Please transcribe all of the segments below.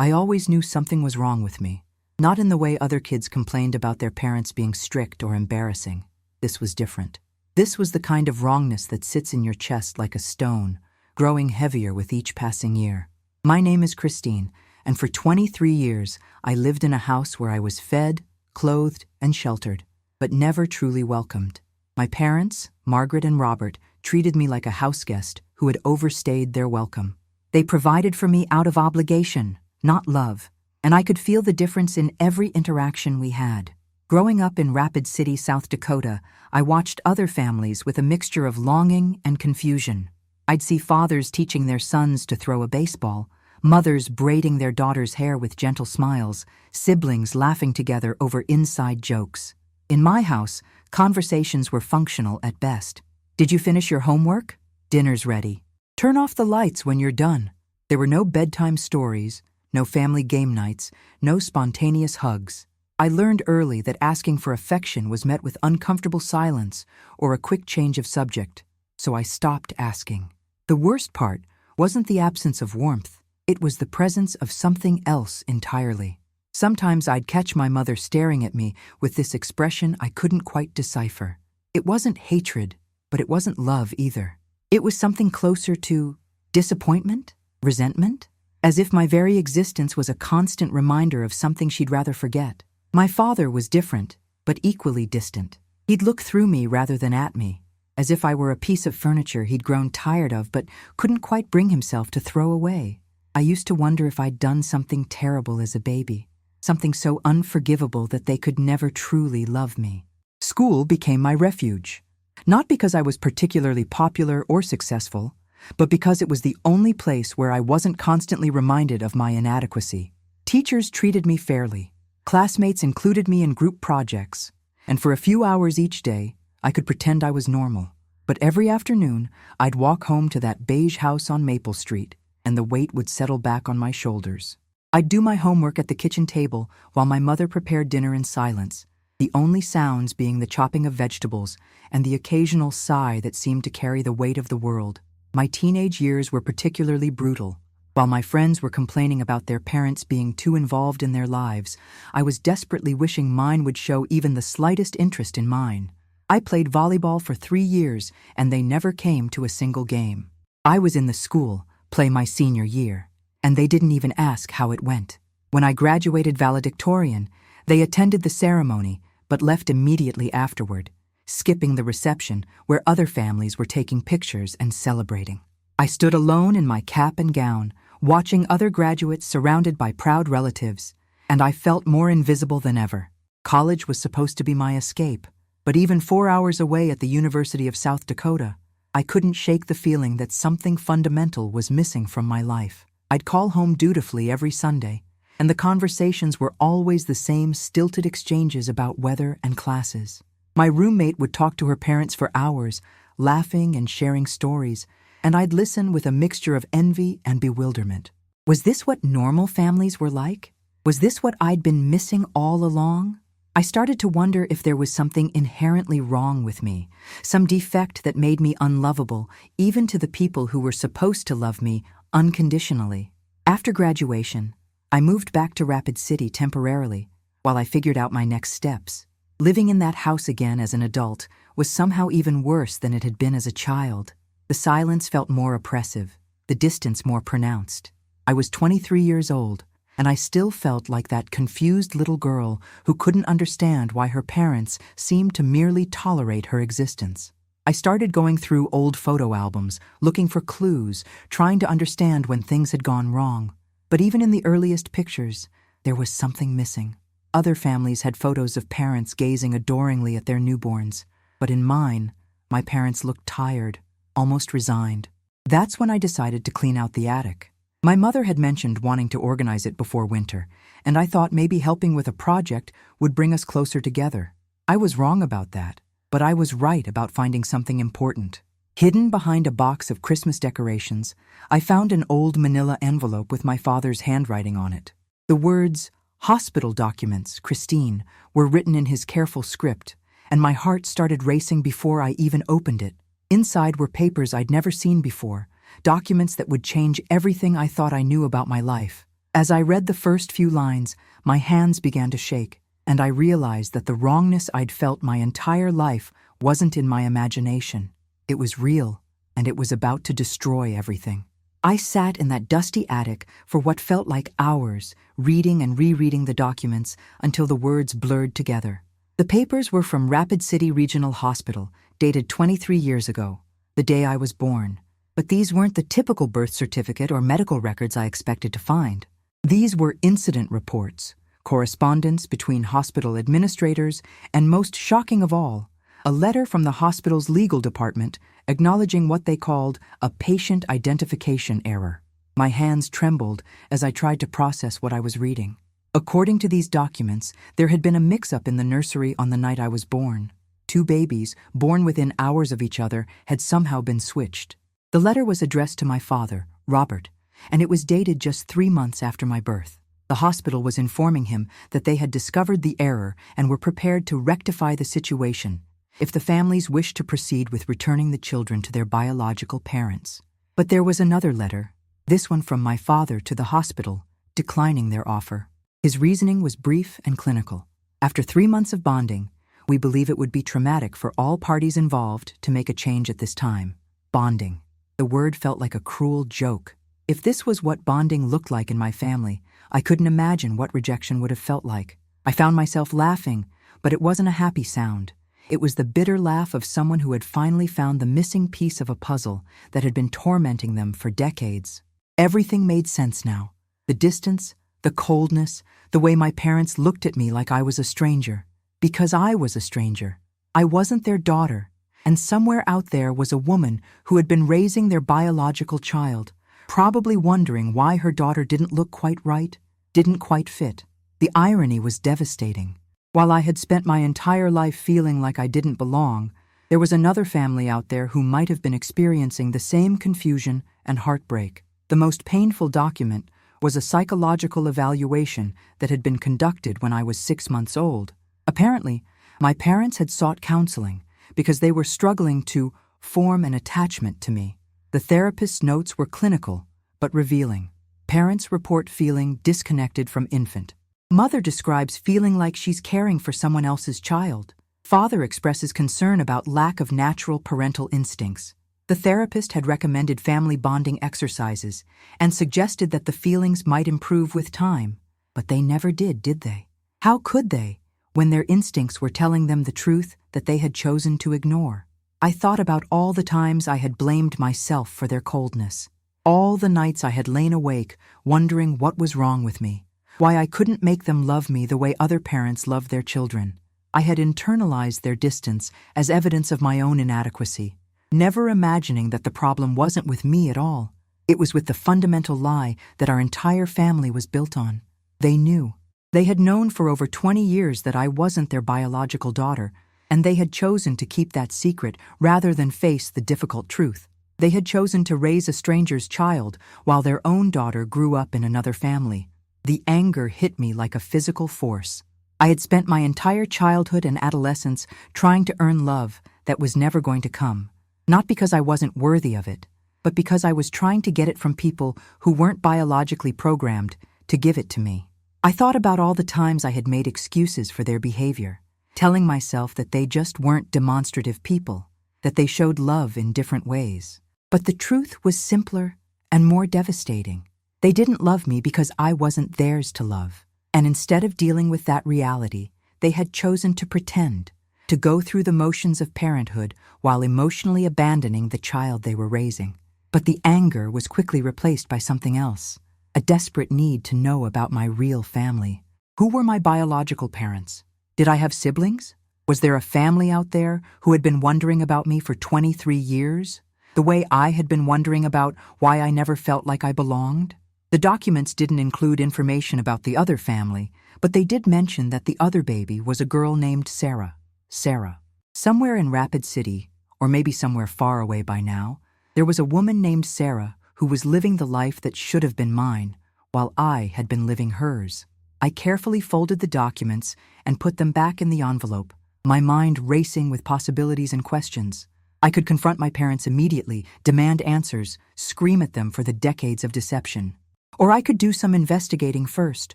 I always knew something was wrong with me. Not in the way other kids complained about their parents being strict or embarrassing. This was different. This was the kind of wrongness that sits in your chest like a stone, growing heavier with each passing year. My name is Christine, and for 23 years I lived in a house where I was fed, clothed, and sheltered, but never truly welcomed. My parents, Margaret and Robert, treated me like a house guest who had overstayed their welcome. They provided for me out of obligation, not love, and I could feel the difference in every interaction we had. Growing up in Rapid City, South Dakota, I watched other families with a mixture of longing and confusion. I'd see fathers teaching their sons to throw a baseball, mothers braiding their daughters' hair with gentle smiles, siblings laughing together over inside jokes. In my house, conversations were functional at best. Did you finish your homework? Dinner's ready. Turn off the lights when you're done. There were no bedtime stories, no family game nights, no spontaneous hugs. I learned early that asking for affection was met with uncomfortable silence or a quick change of subject, so I stopped asking. The worst part wasn't the absence of warmth, it was the presence of something else entirely. Sometimes I'd catch my mother staring at me with this expression I couldn't quite decipher. It wasn't hatred, but it wasn't love either. It was something closer to disappointment, resentment, as if my very existence was a constant reminder of something she'd rather forget. My father was different, but equally distant. He'd look through me rather than at me, as if I were a piece of furniture he'd grown tired of but couldn't quite bring himself to throw away. I used to wonder if I'd done something terrible as a baby, something so unforgivable that they could never truly love me. School became my refuge. Not because I was particularly popular or successful, but because it was the only place where I wasn't constantly reminded of my inadequacy. Teachers treated me fairly. Classmates included me in group projects, and for a few hours each day, I could pretend I was normal. But every afternoon, I'd walk home to that beige house on Maple Street, and the weight would settle back on my shoulders. I'd do my homework at the kitchen table while my mother prepared dinner in silence, the only sounds being the chopping of vegetables and the occasional sigh that seemed to carry the weight of the world. My teenage years were particularly brutal. While my friends were complaining about their parents being too involved in their lives, I was desperately wishing mine would show even the slightest interest in mine. I played volleyball for 3 years, and they never came to a single game. I was in the school, play my senior year, and they didn't even ask how it went. When I graduated valedictorian, they attended the ceremony, but left immediately afterward, skipping the reception where other families were taking pictures and celebrating. I stood alone in my cap and gown, watching other graduates surrounded by proud relatives, and I felt more invisible than ever. College was supposed to be my escape, but even 4 hours away at the University of South Dakota, I couldn't shake the feeling that something fundamental was missing from my life. I'd call home dutifully every Sunday, and the conversations were always the same stilted exchanges about weather and classes. My roommate would talk to her parents for hours, laughing and sharing stories, and I'd listen with a mixture of envy and bewilderment. Was this what normal families were like? Was this what I'd been missing all along? I started to wonder if there was something inherently wrong with me, some defect that made me unlovable, even to the people who were supposed to love me unconditionally. After graduation, I moved back to Rapid City temporarily while I figured out my next steps. Living in that house again as an adult was somehow even worse than it had been as a child. The silence felt more oppressive, the distance more pronounced. I was 23 years old, and I still felt like that confused little girl who couldn't understand why her parents seemed to merely tolerate her existence. I started going through old photo albums, looking for clues, trying to understand when things had gone wrong. But even in the earliest pictures, there was something missing. Other families had photos of parents gazing adoringly at their newborns, but in mine, my parents looked tired, almost resigned. That's when I decided to clean out the attic. My mother had mentioned wanting to organize it before winter, and I thought maybe helping with a project would bring us closer together. I was wrong about that, but I was right about finding something important. Hidden behind a box of Christmas decorations, I found an old manila envelope with my father's handwriting on it. The words, "Hospital documents, Christine," were written in his careful script, and my heart started racing before I even opened it. Inside were papers I'd never seen before, documents that would change everything I thought I knew about my life. As I read the first few lines, my hands began to shake, and I realized that the wrongness I'd felt my entire life wasn't in my imagination. It was real, and it was about to destroy everything. I sat in that dusty attic for what felt like hours, reading and rereading the documents until the words blurred together. The papers were from Rapid City Regional Hospital, dated 23 years ago, the day I was born. But these weren't the typical birth certificate or medical records I expected to find. These were incident reports, correspondence between hospital administrators, and most shocking of all, a letter from the hospital's legal department acknowledging what they called a patient identification error. My hands trembled as I tried to process what I was reading. According to these documents, there had been a mix-up in the nursery on the night I was born. 2 babies, born within hours of each other, had somehow been switched. The letter was addressed to my father, Robert, and it was dated just 3 months after my birth. The hospital was informing him that they had discovered the error and were prepared to rectify the situation if the families wished to proceed with returning the children to their biological parents. But there was another letter, this one from my father to the hospital, declining their offer. His reasoning was brief and clinical. After 3 months of bonding, we believe it would be traumatic for all parties involved to make a change at this time. Bonding. The word felt like a cruel joke. If this was what bonding looked like in my family, I couldn't imagine what rejection would have felt like. I found myself laughing, but it wasn't a happy sound. It was the bitter laugh of someone who had finally found the missing piece of a puzzle that had been tormenting them for decades. Everything made sense now. The distance, the coldness, the way my parents looked at me like I was a stranger. Because I was a stranger. I wasn't their daughter, and somewhere out there was a woman who had been raising their biological child, probably wondering why her daughter didn't look quite right, didn't quite fit. The irony was devastating. While I had spent my entire life feeling like I didn't belong, there was another family out there who might have been experiencing the same confusion and heartbreak. The most painful document was a psychological evaluation that had been conducted when I was 6 months old. Apparently, my parents had sought counseling because they were struggling to form an attachment to me. The therapist's notes were clinical, but revealing. Parents report feeling disconnected from infant. Mother describes feeling like she's caring for someone else's child. Father expresses concern about lack of natural parental instincts. The therapist had recommended family bonding exercises and suggested that the feelings might improve with time. But they never did they? How could they, when their instincts were telling them the truth that they had chosen to ignore? I thought about all the times I had blamed myself for their coldness. All the nights I had lain awake, wondering what was wrong with me. Why I couldn't make them love me the way other parents love their children. I had internalized their distance as evidence of my own inadequacy, never imagining that the problem wasn't with me at all. It was with the fundamental lie that our entire family was built on. They knew. They had known for over 20 years that I wasn't their biological daughter, and they had chosen to keep that secret rather than face the difficult truth. They had chosen to raise a stranger's child while their own daughter grew up in another family. The anger hit me like a physical force. I had spent my entire childhood and adolescence trying to earn love that was never going to come, not because I wasn't worthy of it, but because I was trying to get it from people who weren't biologically programmed to give it to me. I thought about all the times I had made excuses for their behavior, telling myself that they just weren't demonstrative people, that they showed love in different ways. But the truth was simpler and more devastating. They didn't love me because I wasn't theirs to love. And instead of dealing with that reality, they had chosen to pretend, to go through the motions of parenthood while emotionally abandoning the child they were raising. But the anger was quickly replaced by something else, a desperate need to know about my real family. Who were my biological parents? Did I have siblings? Was there a family out there who had been wondering about me for 23 years? The way I had been wondering about why I never felt like I belonged? The documents didn't include information about the other family, but they did mention that the other baby was a girl named Sarah. Sarah. Somewhere in Rapid City, or maybe somewhere far away by now, there was a woman named Sarah who was living the life that should have been mine, while I had been living hers. I carefully folded the documents and put them back in the envelope, my mind racing with possibilities and questions. I could confront my parents immediately, demand answers, scream at them for the decades of deception. Or I could do some investigating first,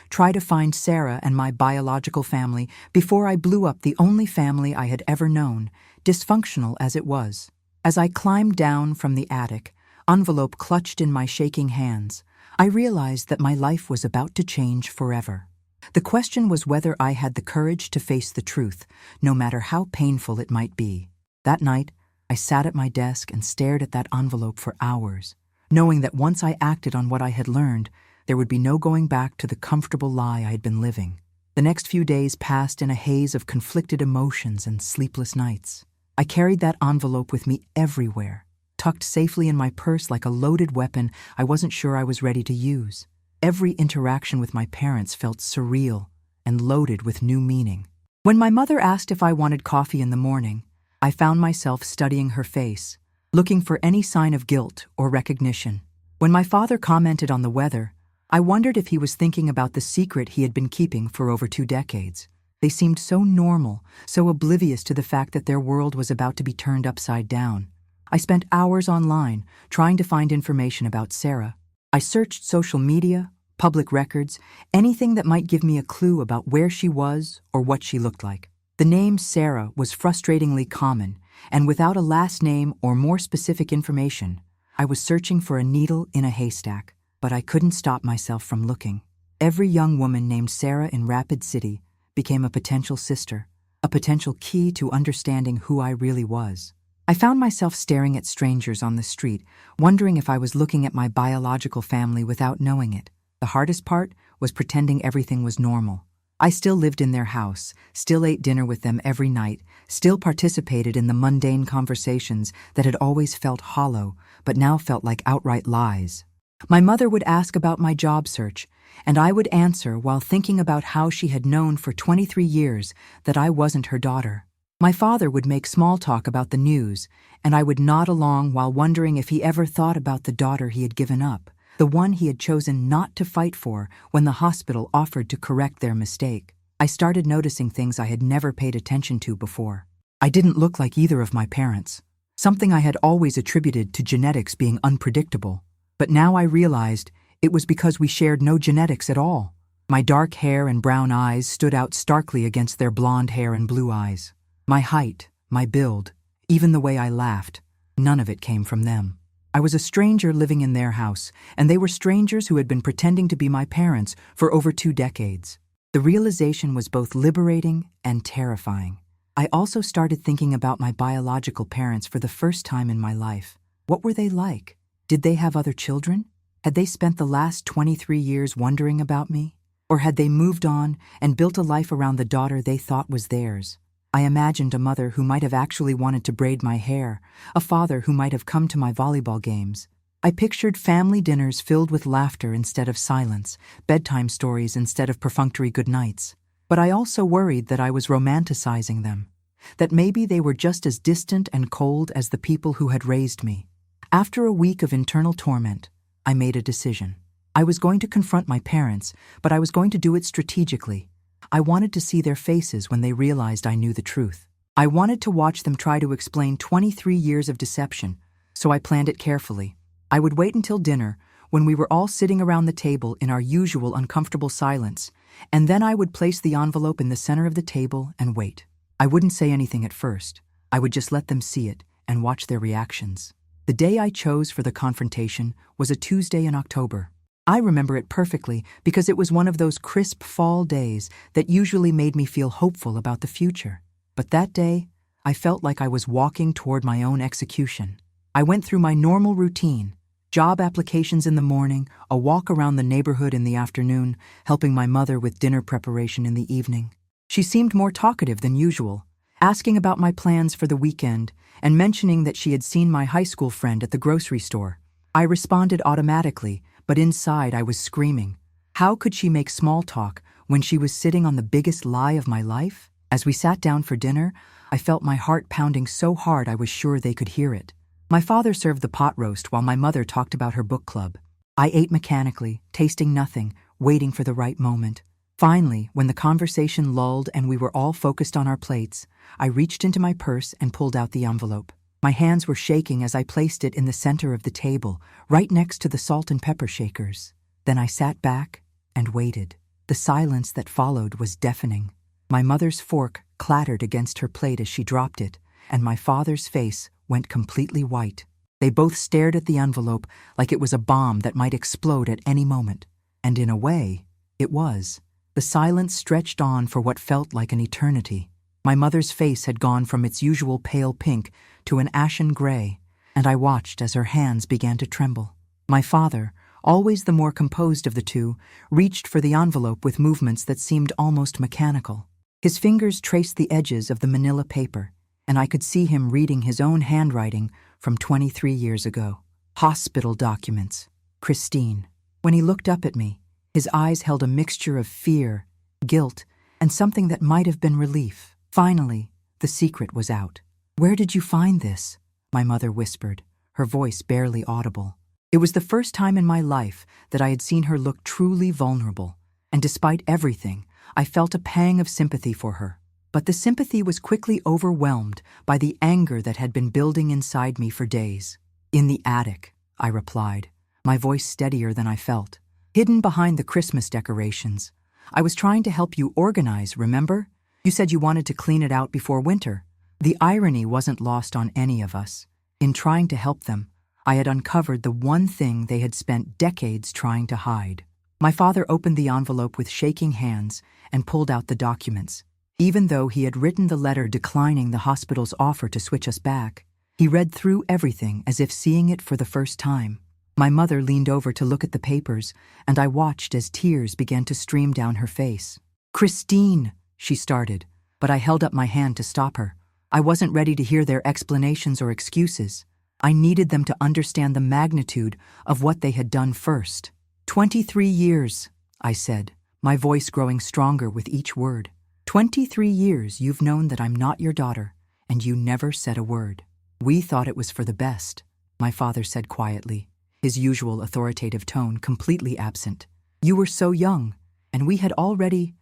try to find Sarah and my biological family before I blew up the only family I had ever known, dysfunctional as it was. As I climbed down from the attic, envelope clutched in my shaking hands, I realized that my life was about to change forever. The question was whether I had the courage to face the truth, no matter how painful it might be. That night, I sat at my desk and stared at that envelope for hours, knowing that once I acted on what I had learned, there would be no going back to the comfortable lie I had been living. The next few days passed in a haze of conflicted emotions and sleepless nights. I carried that envelope with me everywhere, tucked safely in my purse like a loaded weapon I wasn't sure I was ready to use. Every interaction with my parents felt surreal and loaded with new meaning. When my mother asked if I wanted coffee in the morning, I found myself studying her face, looking for any sign of guilt or recognition. When my father commented on the weather, I wondered if he was thinking about the secret he had been keeping for over 2 decades. They seemed so normal, so oblivious to the fact that their world was about to be turned upside down. I spent hours online trying to find information about Sarah. I searched social media, public records, anything that might give me a clue about where she was or what she looked like. The name Sarah was frustratingly common, and without a last name or more specific information, I was searching for a needle in a haystack, but I couldn't stop myself from looking. Every young woman named Sarah in Rapid City became a potential sister, a potential key to understanding who I really was. I found myself staring at strangers on the street, wondering if I was looking at my biological family without knowing it. The hardest part was pretending everything was normal. I still lived in their house, still ate dinner with them every night, still participated in the mundane conversations that had always felt hollow, but now felt like outright lies. My mother would ask about my job search, and I would answer while thinking about how she had known for 23 years that I wasn't her daughter. My father would make small talk about the news, and I would nod along while wondering if he ever thought about the daughter he had given up, the one he had chosen not to fight for when the hospital offered to correct their mistake. I started noticing things I had never paid attention to before. I didn't look like either of my parents, something I had always attributed to genetics being unpredictable. But now I realized it was because we shared no genetics at all. My dark hair and brown eyes stood out starkly against their blonde hair and blue eyes. My height, my build, even the way I laughed, none of it came from them. I was a stranger living in their house, and they were strangers who had been pretending to be my parents for over 2 decades. The realization was both liberating and terrifying. I also started thinking about my biological parents for the first time in my life. What were they like? Did they have other children? Had they spent the last 23 years wondering about me? Or had they moved on and built a life around the daughter they thought was theirs? I imagined a mother who might have actually wanted to braid my hair, a father who might have come to my volleyball games. I pictured family dinners filled with laughter instead of silence, bedtime stories instead of perfunctory goodnights. But I also worried that I was romanticizing them, that maybe they were just as distant and cold as the people who had raised me. After a week of internal torment, I made a decision. I was going to confront my parents, but I was going to do it strategically. I wanted to see their faces when they realized I knew the truth. I wanted to watch them try to explain 23 years of deception, so I planned it carefully. I would wait until dinner, when we were all sitting around the table in our usual uncomfortable silence, and then I would place the envelope in the center of the table and wait. I wouldn't say anything at first. I would just let them see it and watch their reactions. The day I chose for the confrontation was a Tuesday in October. I remember it perfectly because it was one of those crisp fall days that usually made me feel hopeful about the future. But that day, I felt like I was walking toward my own execution. I went through my normal routine: job applications in the morning, a walk around the neighborhood in the afternoon, helping my mother with dinner preparation in the evening. She seemed more talkative than usual, asking about my plans for the weekend and mentioning that she had seen my high school friend at the grocery store. I responded automatically, but inside I was screaming. How could she make small talk when she was sitting on the biggest lie of my life? As we sat down for dinner, I felt my heart pounding so hard I was sure they could hear it. My father served the pot roast while my mother talked about her book club. I ate mechanically, tasting nothing, waiting for the right moment. Finally, when the conversation lulled and we were all focused on our plates, I reached into my purse and pulled out the envelope. My hands were shaking as I placed it in the center of the table, right next to the salt and pepper shakers. Then I sat back and waited. The silence that followed was deafening. My mother's fork clattered against her plate as she dropped it, and my father's face went completely white. They both stared at the envelope like it was a bomb that might explode at any moment. And in a way, it was. The silence stretched on for what felt like an eternity. My mother's face had gone from its usual pale pink to an ashen gray, and I watched as her hands began to tremble. My father, always the more composed of the two, reached for the envelope with movements that seemed almost mechanical. His fingers traced the edges of the manila paper, and I could see him reading his own handwriting from 23 years ago. Hospital documents. Christine. When he looked up at me, his eyes held a mixture of fear, guilt, and something that might have been relief. Finally, the secret was out. "Where did you find this?" my mother whispered, her voice barely audible. It was the first time in my life that I had seen her look truly vulnerable, and despite everything, I felt a pang of sympathy for her. But the sympathy was quickly overwhelmed by the anger that had been building inside me for days. "In the attic," I replied, my voice steadier than I felt. "Hidden behind the Christmas decorations. I was trying to help you organize, remember? You said you wanted to clean it out before winter." The irony wasn't lost on any of us. In trying to help them, I had uncovered the one thing they had spent decades trying to hide. My father opened the envelope with shaking hands and pulled out the documents. Even though he had written the letter declining the hospital's offer to switch us back, he read through everything as if seeing it for the first time. My mother leaned over to look at the papers, and I watched as tears began to stream down her face. "Christine," she started, but I held up my hand to stop her. I wasn't ready to hear their explanations or excuses. I needed them to understand the magnitude of what they had done first. 23 years, I said, my voice growing stronger with each word. 23 years you've known that I'm not your daughter, and you never said a word. We thought it was for the best, my father said quietly, his usual authoritative tone completely absent. You were so young, and we had already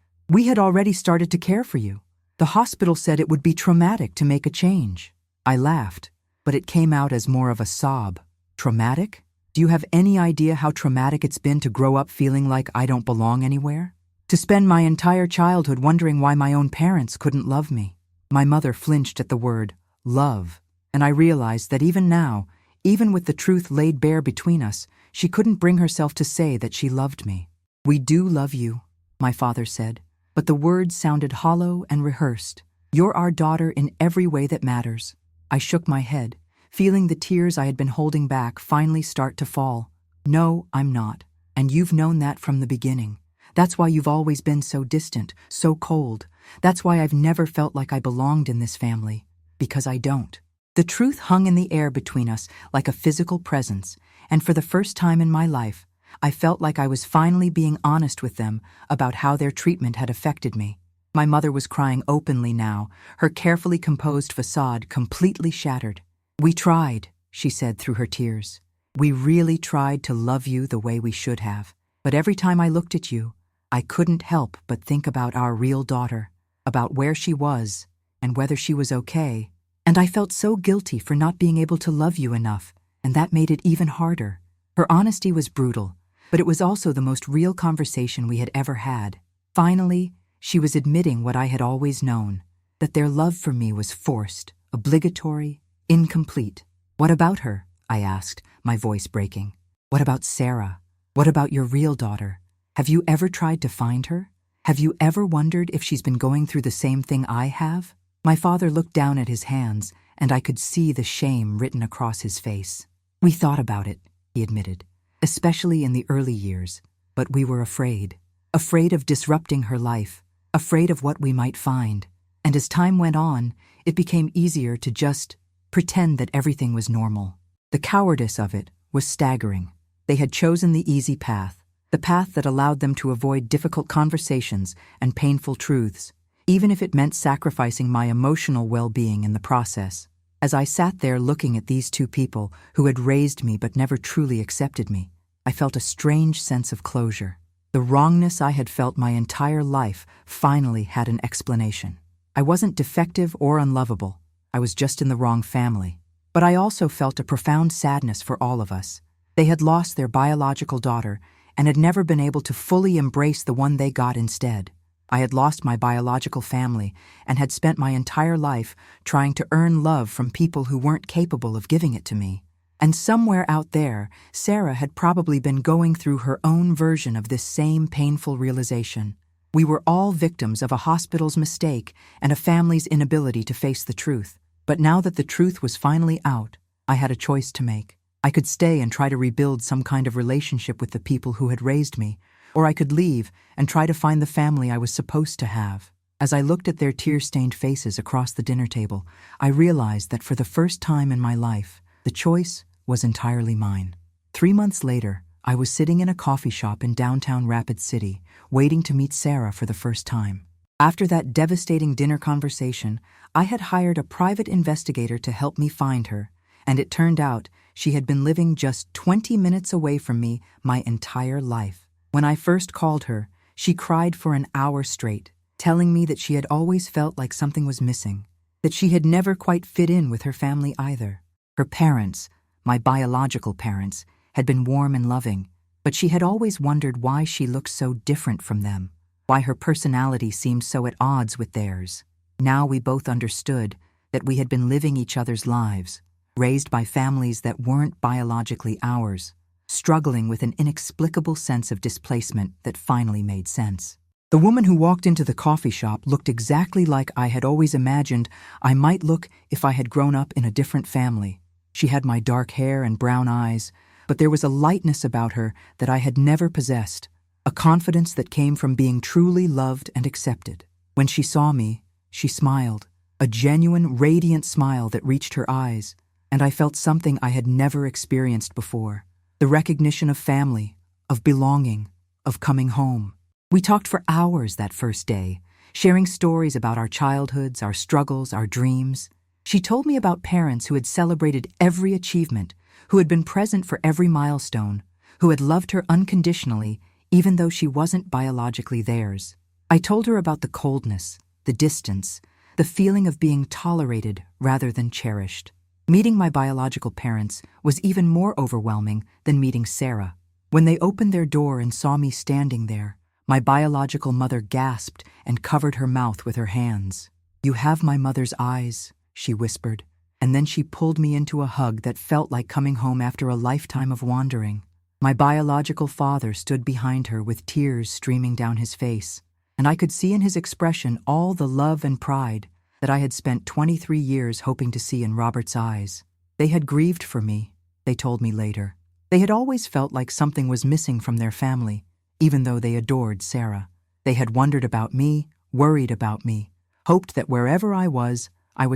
started to care for you. The hospital said it would be traumatic to make a change. I laughed, but it came out as more of a sob. Traumatic? Do you have any idea how traumatic it's been to grow up feeling like I don't belong anywhere? To spend my entire childhood wondering why my own parents couldn't love me? My mother flinched at the word, love, and I realized that even now, even with the truth laid bare between us, she couldn't bring herself to say that she loved me. We do love you, my father said, but the words sounded hollow and rehearsed. You're our daughter in every way that matters. I shook my head, feeling the tears I had been holding back finally start to fall. No, I'm not, and you've known that from the beginning. That's why you've always been so distant, so cold. That's why I've never felt like I belonged in this family, because I don't. The truth hung in the air between us like a physical presence, and for the first time in my life, I felt like I was finally being honest with them about how their treatment had affected me. My mother was crying openly now, her carefully composed facade completely shattered. We tried, she said through her tears. We really tried to love you the way we should have. But every time I looked at you, I couldn't help but think about our real daughter, about where she was and whether she was okay. And I felt so guilty for not being able to love you enough, and that made it even harder. Her honesty was brutal, but it was also the most real conversation we had ever had. Finally, she was admitting what I had always known, that their love for me was forced, obligatory, incomplete. What about her? I asked, my voice breaking. What about Sarah? What about your real daughter? Have you ever tried to find her? Have you ever wondered if she's been going through the same thing I have? My father looked down at his hands, and I could see the shame written across his face. We thought about it, he admitted, especially in the early years, but we were afraid of disrupting her life, afraid of what we might find. And as time went on, it became easier to just pretend that everything was normal. The cowardice of it was staggering. They had chosen the easy path, the path that allowed them to avoid difficult conversations and painful truths, even if it meant sacrificing my emotional well-being in the process. As I sat there looking at these two people who had raised me but never truly accepted me, I felt a strange sense of closure. The wrongness I had felt my entire life finally had an explanation. I wasn't defective or unlovable. I was just in the wrong family. But I also felt a profound sadness for all of us. They had lost their biological daughter, and had never been able to fully embrace the one they got instead. I had lost my biological family and had spent my entire life trying to earn love from people who weren't capable of giving it to me. And somewhere out there, Sarah had probably been going through her own version of this same painful realization. We were all victims of a hospital's mistake and a family's inability to face the truth. But now that the truth was finally out, I had a choice to make. I could stay and try to rebuild some kind of relationship with the people who had raised me, or I could leave and try to find the family I was supposed to have. As I looked at their tear-stained faces across the dinner table, I realized that for the first time in my life, the choice was entirely mine. 3 months later, I was sitting in a coffee shop in downtown Rapid City, waiting to meet Sarah for the first time. After that devastating dinner conversation, I had hired a private investigator to help me find her, and it turned out she had been living just 20 minutes away from me my entire life. When I first called her, she cried for an hour straight, telling me that she had always felt like something was missing, that she had never quite fit in with her family either. Her parents, my biological parents, had been warm and loving, but she had always wondered why she looked so different from them, why her personality seemed so at odds with theirs. Now we both understood that we had been living each other's lives, raised by families that weren't biologically ours, struggling with an inexplicable sense of displacement that finally made sense. The woman who walked into the coffee shop looked exactly like I had always imagined I might look if I had grown up in a different family. She had my dark hair and brown eyes, but there was a lightness about her that I had never possessed, a confidence that came from being truly loved and accepted. When she saw me, she smiled, a genuine, radiant smile that reached her eyes, and I felt something I had never experienced before, the recognition of family, of belonging, of coming home. We talked for hours that first day, sharing stories about our childhoods, our struggles, our dreams. She told me about parents who had celebrated every achievement, who had been present for every milestone, who had loved her unconditionally, even though she wasn't biologically theirs. I told her about the coldness, the distance, the feeling of being tolerated rather than cherished. Meeting my biological parents was even more overwhelming than meeting Sarah. When they opened their door and saw me standing there, my biological mother gasped and covered her mouth with her hands. "You have my mother's eyes," she whispered, and then she pulled me into a hug that felt like coming home after a lifetime of wandering. My biological father stood behind her with tears streaming down his face, and I could see in his expression all the love and pride that I had spent 23 years hoping to see in Robert's eyes. They had grieved for me, they told me later. They had always felt like something was missing from their family, even though they adored Sarah. They had wondered about me, worried about me, hoped that wherever I was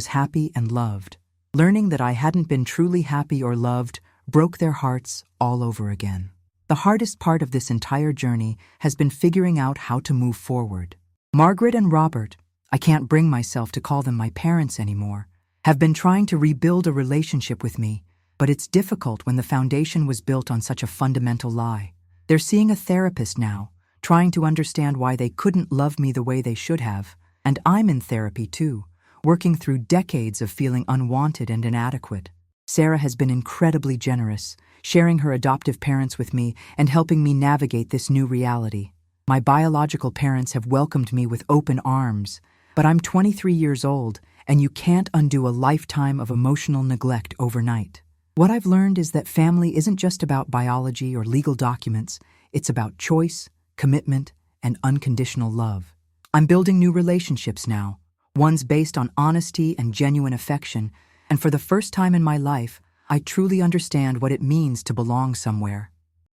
happy and loved. Learning that I hadn't been truly happy or loved broke their hearts all over again. The hardest part of this entire journey has been figuring out how to move forward. Margaret and Robert, I can't bring myself to call them my parents anymore, have been trying to rebuild a relationship with me, but it's difficult when the foundation was built on such a fundamental lie. They're seeing a therapist now, trying to understand why they couldn't love me the way they should have, and I'm in therapy too, working through decades of feeling unwanted and inadequate. Sarah has been incredibly generous, sharing her adoptive parents with me and helping me navigate this new reality. My biological parents have welcomed me with open arms, but I'm 23 years old, and you can't undo a lifetime of emotional neglect overnight. What I've learned is that family isn't just about biology or legal documents, it's about choice, commitment, and unconditional love. I'm building new relationships now, ones based on honesty and genuine affection, and for the first time in my life, I truly understand what it means to belong somewhere.